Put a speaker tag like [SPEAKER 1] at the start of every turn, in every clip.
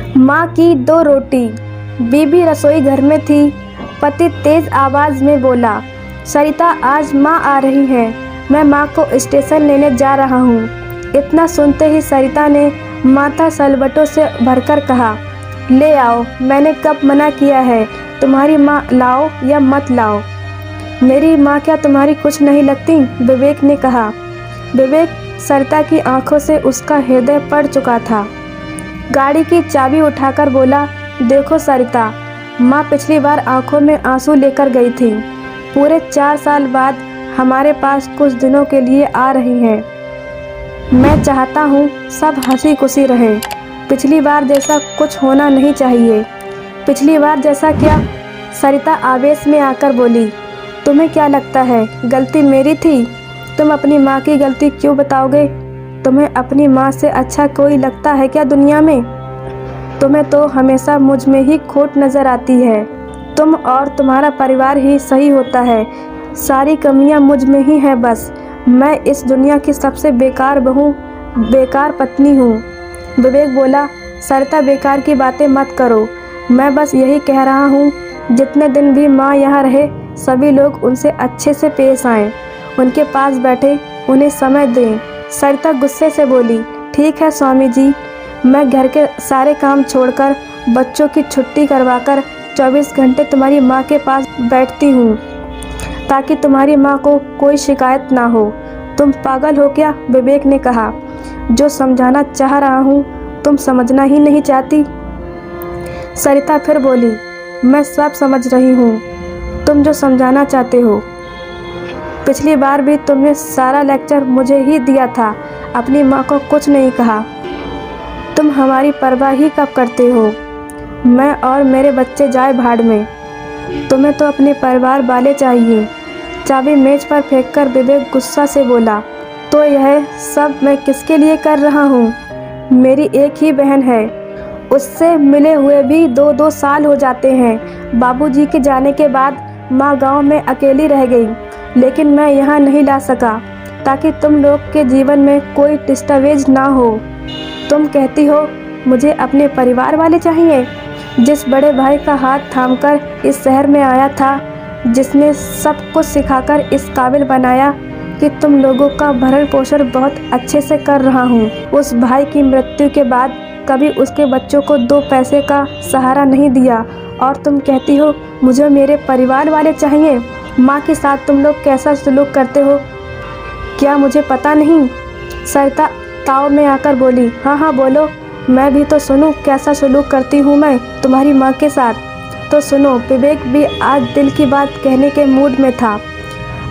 [SPEAKER 1] माँ की दो रोटी। बीबी रसोई घर में थी। पति तेज आवाज में बोला, सरिता आज माँ आ रही हैं, मैं माँ को स्टेशन लेने जा रहा हूँ। इतना सुनते ही सरिता ने माथा सलबटों से भरकर कहा, ले आओ, मैंने कब मना किया है, तुम्हारी माँ लाओ या मत लाओ। मेरी माँ क्या तुम्हारी कुछ नहीं लगती? विवेक ने कहा। विवेक सरिता की आंखों से उसका हृदय पड़ चुका था। गाड़ी की चाबी उठाकर बोला, देखो सरिता, माँ पिछली बार आंखों में आंसू लेकर गई थी। पूरे 4 साल बाद हमारे पास कुछ दिनों के लिए आ रही हैं। मैं चाहता हूँ सब हंसी खुशी रहें। पिछली बार जैसा कुछ होना नहीं चाहिए। पिछली बार जैसा क्या? सरिता आवेश में आकर बोली, तुम्हें क्या लगता है गलती मेरी थी? तुम अपनी माँ की गलती क्यों बताओगे? तुम्हें अपनी माँ से अच्छा कोई लगता है क्या दुनिया में? तुम्हें तो हमेशा मुझ में ही खोट नज़र आती है। तुम और तुम्हारा परिवार ही सही होता है। सारी कमियाँ मुझ में ही हैं बस। मैं इस दुनिया की सबसे बेकार बहू, बेकार पत्नी हूँ। विवेक बोला, सरिता बेकार की बातें मत करो। मैं बस यही कह रहा हूँ, जितने दिन भी माँ यहाँ रहे सभी लोग उनसे अच्छे से पेश आएँ, उनके पास बैठे, उन्हें समय दें। सरिता गुस्से से बोली, ठीक है स्वामी जी, मैं घर के सारे काम छोड़कर बच्चों की छुट्टी करवाकर 24 घंटे तुम्हारी माँ के पास बैठती हूँ, ताकि तुम्हारी माँ को कोई शिकायत ना हो। तुम पागल हो क्या? विवेक ने कहा। जो समझाना चाह रहा हूँ तुम समझना ही नहीं चाहती। सरिता फिर बोली, मैं सब समझ रही हूँ, तुम जो समझाना चाहते हो। पिछली बार भी तुमने सारा लेक्चर मुझे ही दिया था, अपनी माँ को कुछ नहीं कहा। तुम हमारी परवाह ही कब करते हो? मैं और मेरे बच्चे जाए भाड़ में, तुम्हें तो अपने परिवार वाले चाहिए। चाबी मेज पर फेंककर विवेक गुस्सा से बोला, तो यह सब मैं किसके लिए कर रहा हूँ? मेरी एक ही बहन है, उससे मिले हुए भी 2-2 साल हो जाते हैं। बाबूजी के जाने के बाद माँ गांव में अकेली रह गई, लेकिन मैं यहाँ नहीं ला सका ताकि तुम लोग के जीवन में कोई डिस्टर्बेंस ना हो। तुम कहती हो मुझे अपने परिवार वाले चाहिए? जिस बड़े भाई का हाथ थामकर इस शहर में आया था, जिसने सब कुछ सिखाकर इस काबिल बनाया कि तुम लोगों का भरण पोषण बहुत अच्छे से कर रहा हूँ, उस भाई की मृत्यु के बाद कभी उसके बच्चों को 2 पैसे का सहारा नहीं दिया, और तुम कहती हो मुझे मेरे परिवार वाले चाहिए। माँ के साथ तुम लोग कैसा सलूक करते हो क्या मुझे पता नहीं? सरिता ताव में आकर बोली, हाँ हाँ बोलो, मैं भी तो सुनूं कैसा सलूक करती हूँ मैं तुम्हारी माँ के साथ। तो सुनो। विवेक भी आज दिल की बात कहने के मूड में था।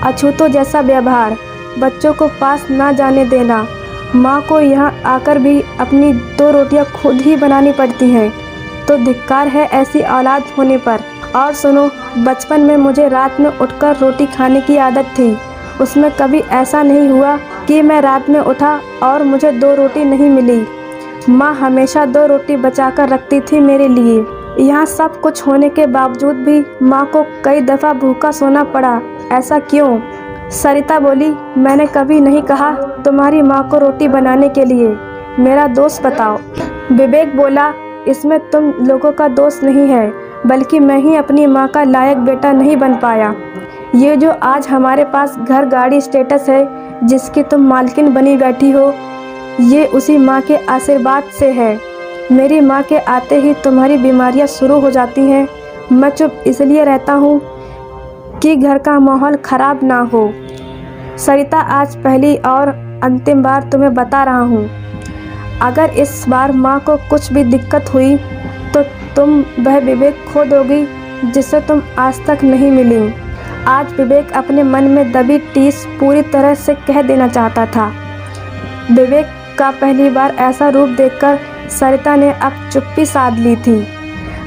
[SPEAKER 1] अछूतों जैसा व्यवहार, बच्चों को पास ना जाने देना, माँ को यहाँ आकर भी अपनी 2 रोटियाँ खुद ही बनानी पड़ती हैं, तो धिक्कार है ऐसी औलाद होने पर। और सुनो, बचपन में मुझे रात में उठकर रोटी खाने की आदत थी। उसमें कभी ऐसा नहीं हुआ कि मैं रात में उठा और मुझे 2 रोटी नहीं मिली। माँ हमेशा 2 रोटी बचाकर रखती थी मेरे लिए। यहाँ सब कुछ होने के बावजूद भी माँ को कई दफ़ा भूखा सोना पड़ा। ऐसा क्यों? सरिता बोली, मैंने कभी नहीं कहा तुम्हारी माँ को रोटी बनाने के लिए। मेरा दोष बताओ। विवेक बोला, इसमें तुम लोगों का दोष नहीं है, बल्कि मैं ही अपनी माँ का लायक बेटा नहीं बन पाया। ये जो आज हमारे पास घर गाड़ी स्टेटस है, जिसकी तुम मालकिन बनी बैठी हो, ये उसी माँ के आशीर्वाद से है। मेरी माँ के आते ही तुम्हारी बीमारियाँ शुरू हो जाती हैं। मैं चुप इसलिए रहता हूँ कि घर का माहौल ख़राब ना हो। सरिता, आज पहली और अंतिम बार तुम्हें बता रहा हूँ, अगर इस बार माँ को कुछ भी दिक्कत हुई तो तुम वह विवेक खो दोगी जिससे तुम आज तक नहीं मिली। आज विवेक अपने मन में दबी टीस पूरी तरह से कह देना चाहता था। विवेक का पहली बार ऐसा रूप देखकर सरिता ने अब चुप्पी साध ली थी।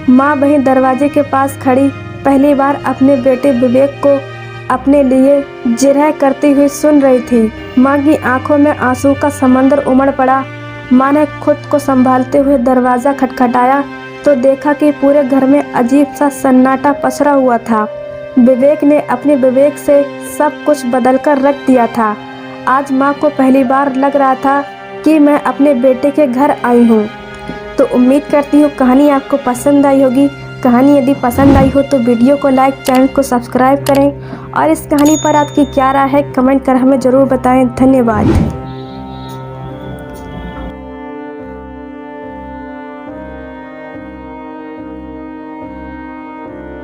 [SPEAKER 1] माँ वहीं दरवाजे के पास खड़ी पहली बार अपने बेटे विवेक को अपने लिए जिरह करती हुई सुन रही थी। माँ की आंखों में आंसू का समंदर उमड़ पड़ा। माँ ने खुद को संभालते हुए दरवाज़ा खटखटाया तो देखा कि पूरे घर में अजीब सा सन्नाटा पसरा हुआ था। विवेक ने अपने विवेक से सब कुछ बदलकर रख दिया था। आज माँ को पहली बार लग रहा था कि मैं अपने बेटे के घर आई हूँ। तो उम्मीद करती हूँ कहानी आपको पसंद आई होगी। कहानी यदि पसंद आई हो तो वीडियो को लाइक, चैनल को सब्सक्राइब करें और इस कहानी पर आपकी क्या राय है कमेंट कर हमें ज़रूर बताएं। धन्यवाद।